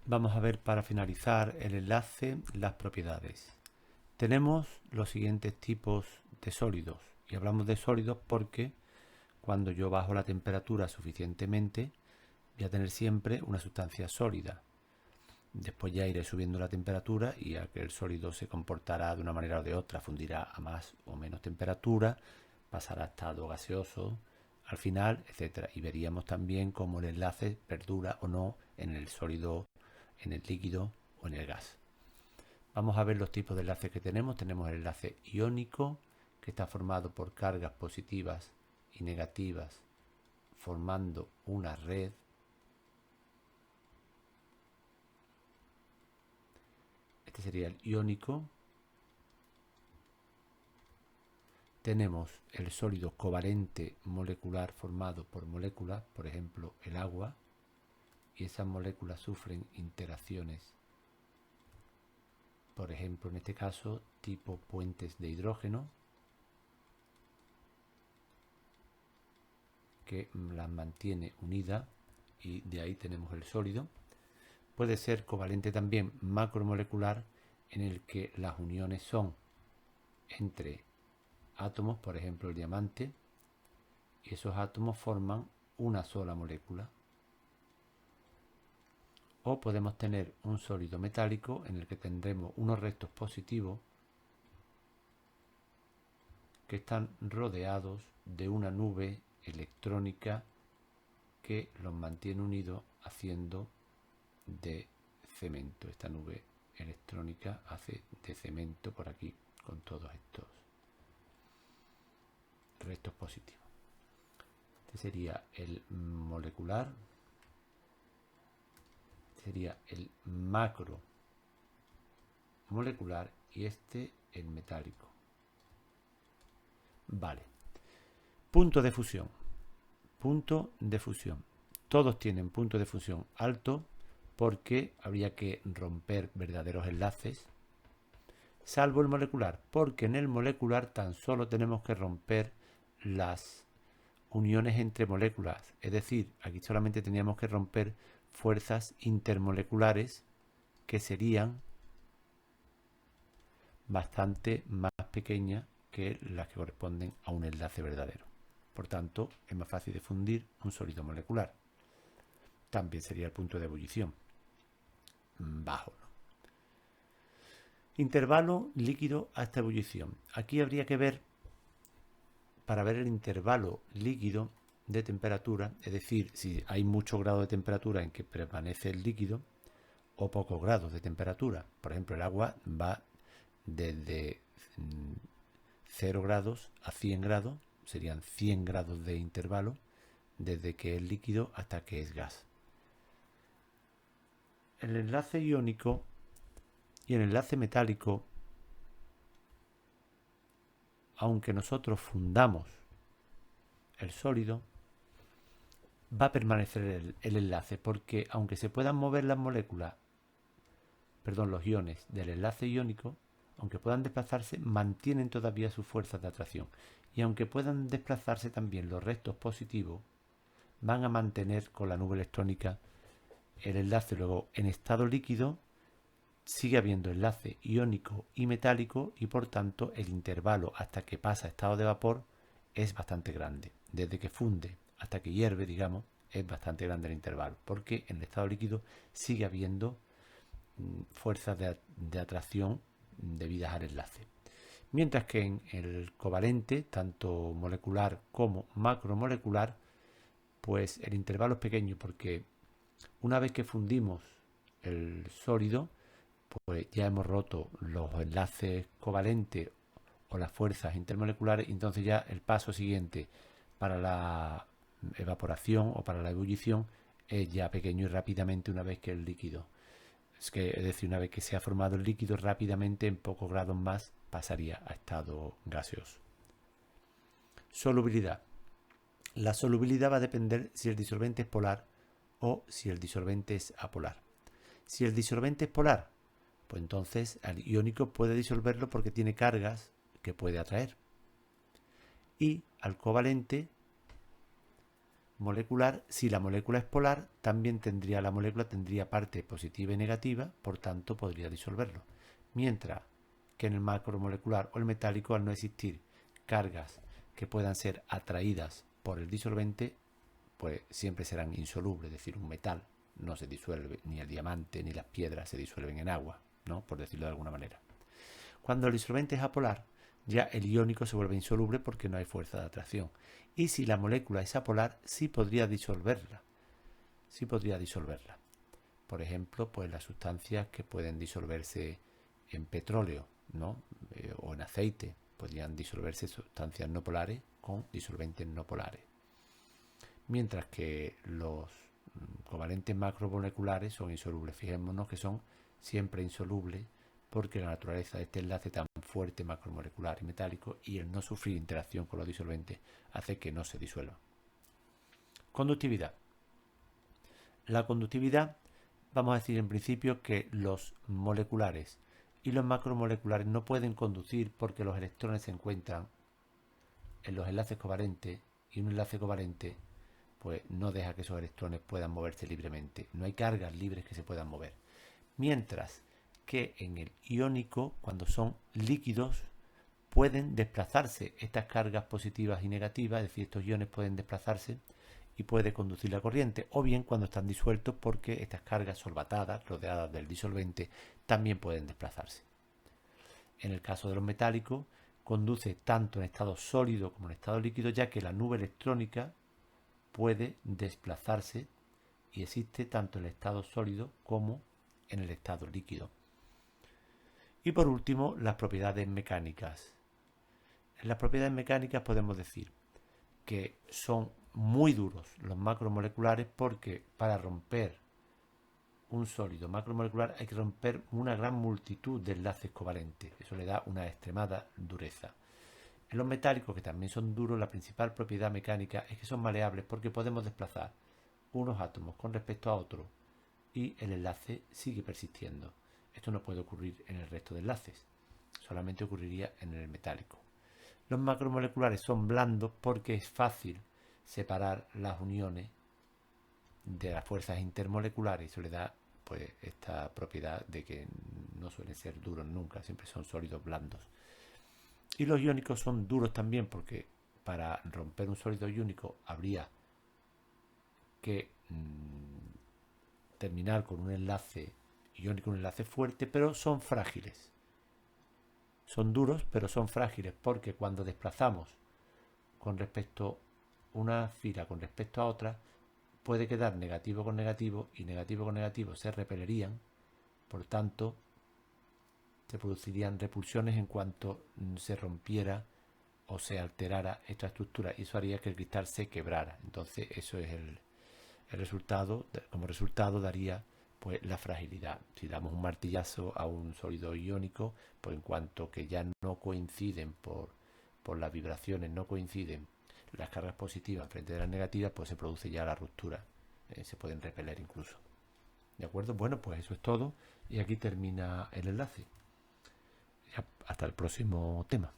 Vamos a ver para finalizar el enlace las propiedades. Tenemos los siguientes tipos de sólidos y hablamos de sólidos porque cuando yo bajo la temperatura suficientemente voy a tener siempre una sustancia sólida. Después ya iré subiendo la temperatura y aquel sólido se comportará de una manera o de otra, fundirá a más o menos temperatura, pasará a estado gaseoso al final, etcétera. Y veríamos también cómo el enlace perdura o no en el sólido, en el líquido o en el gas. Vamos a ver los tipos de enlaces que tenemos. Tenemos el enlace iónico, que está formado por cargas positivas y negativas formando una red. Este sería el iónico. Tenemos el sólido covalente molecular formado por moléculas, por ejemplo el agua, y esas moléculas sufren interacciones, por ejemplo en este caso tipo puentes de hidrógeno, que las mantiene unidas y de ahí tenemos el sólido. Puede ser covalente también macromolecular, en el que las uniones son entre átomos, por ejemplo el diamante, y esos átomos forman una sola molécula. O podemos tener un sólido metálico en el que tendremos unos restos positivos que están rodeados de una nube electrónica que los mantiene unidos haciendo de cemento. Esta nube electrónica hace de cemento por aquí con todos estos restos positivos. Este sería el molecular, sería el macro molecular y este el metálico. Vale. Punto de fusión. Punto de fusión. Todos tienen punto de fusión alto porque habría que romper verdaderos enlaces, salvo el molecular, porque en el molecular tan solo tenemos que romper las uniones entre moléculas, es decir, aquí solamente teníamos que romper fuerzas intermoleculares que serían bastante más pequeñas que las que corresponden a un enlace verdadero. Por tanto, es más fácil de fundir un sólido molecular. También sería el punto de ebullición bajo, ¿no? Intervalo líquido hasta ebullición. Aquí habría que ver, para ver el intervalo líquido de temperatura, es decir, si hay muchos grados de temperatura en que permanece el líquido o pocos grados de temperatura. Por ejemplo, el agua va desde 0 grados a 100 grados, serían 100 grados de intervalo desde que es líquido hasta que es gas. El enlace iónico y el enlace metálico, aunque nosotros fundamos el sólido, va a permanecer el enlace, porque aunque se puedan mover las moléculas, los iones del enlace iónico, aunque puedan desplazarse, mantienen todavía sus fuerzas de atracción. Y aunque puedan desplazarse también los restos positivos, van a mantener con la nube electrónica el enlace. Luego, en estado líquido, sigue habiendo enlace iónico y metálico y por tanto el intervalo hasta que pasa a estado de vapor es bastante grande. Desde que funde hasta que hierve, digamos, es bastante grande el intervalo, porque en el estado líquido sigue habiendo fuerzas de atracción debidas al enlace. Mientras que en el covalente, tanto molecular como macromolecular, pues el intervalo es pequeño, porque una vez que fundimos el sólido, pues ya hemos roto los enlaces covalentes o las fuerzas intermoleculares, y entonces ya el paso siguiente para la evaporación o para la ebullición es ya pequeño y rápidamente una vez que el líquido, es decir, una vez que se ha formado el líquido, rápidamente en pocos grados más pasaría a estado gaseoso. Solubilidad. La solubilidad va a depender si el disolvente es polar o si el disolvente es apolar. Si el disolvente es polar, pues entonces el iónico puede disolverlo porque tiene cargas que puede atraer. Y al covalente molecular, si la molécula es polar, también la molécula tendría parte positiva y negativa, por tanto podría disolverlo. Mientras que en el macromolecular o el metálico, al no existir cargas que puedan ser atraídas por el disolvente, pues siempre serán insolubles, es decir, un metal no se disuelve, ni el diamante ni las piedras se disuelven en agua, ¿no? Por decirlo de alguna manera. Cuando el disolvente es apolar, ya el iónico se vuelve insoluble porque no hay fuerza de atracción. Y si la molécula es apolar, sí podría disolverla. Sí podría disolverla. Por ejemplo, pues las sustancias que pueden disolverse en petróleo, ¿no? O en aceite, podrían disolverse sustancias no polares con disolventes no polares. Mientras que los covalentes macromoleculares son insolubles. Fijémonos que son siempre insolubles porque la naturaleza de este enlace tan fuerte macromolecular y metálico y el no sufrir interacción con los disolventes hace que no se disuelvan. Conductividad. La conductividad, vamos a decir en principio que los moleculares y los macromoleculares no pueden conducir porque los electrones se encuentran en los enlaces covalentes y un enlace covalente pues no deja que esos electrones puedan moverse libremente. No hay cargas libres que se puedan mover. Mientras que en el iónico, cuando son líquidos, pueden desplazarse estas cargas positivas y negativas, es decir, estos iones pueden desplazarse y puede conducir la corriente, o bien cuando están disueltos porque estas cargas solvatadas, rodeadas del disolvente, también pueden desplazarse. En el caso de los metálicos, conduce tanto en estado sólido como en estado líquido, ya que la nube electrónica puede desplazarse y existe tanto en el estado sólido como en el estado líquido. Y por último, las propiedades mecánicas. En las propiedades mecánicas podemos decir que son muy duros los macromoleculares porque para romper un sólido macromolecular hay que romper una gran multitud de enlaces covalentes. Eso le da una extremada dureza. En los metálicos, que también son duros, la principal propiedad mecánica es que son maleables porque podemos desplazar unos átomos con respecto a otros y el enlace sigue persistiendo. Esto no puede ocurrir en el resto de enlaces, solamente ocurriría en el metálico. Los macromoleculares son blandos porque es fácil separar las uniones de las fuerzas intermoleculares y eso le da pues esta propiedad de que no suelen ser duros nunca, siempre son sólidos blandos. Y los iónicos son duros también porque para romper un sólido iónico habría que terminar con un enlace iónico, un enlace fuerte, pero son frágiles. Son duros, pero son frágiles porque cuando desplazamos con respecto una fila con respecto a otra, puede quedar negativo con negativo y negativo con negativo se repelerían, por tanto se producirían repulsiones en cuanto se rompiera o se alterara esta estructura y eso haría que el cristal se quebrara. Entonces eso es el resultado. Como resultado daría pues la fragilidad. Si damos un martillazo a un sólido iónico, pues en cuanto que ya no coinciden por las vibraciones, no coinciden las cargas positivas frente a las negativas, pues se produce ya la ruptura. Se pueden repeler incluso. ¿De acuerdo? Bueno, pues eso es todo y aquí termina el enlace. Hasta el próximo tema.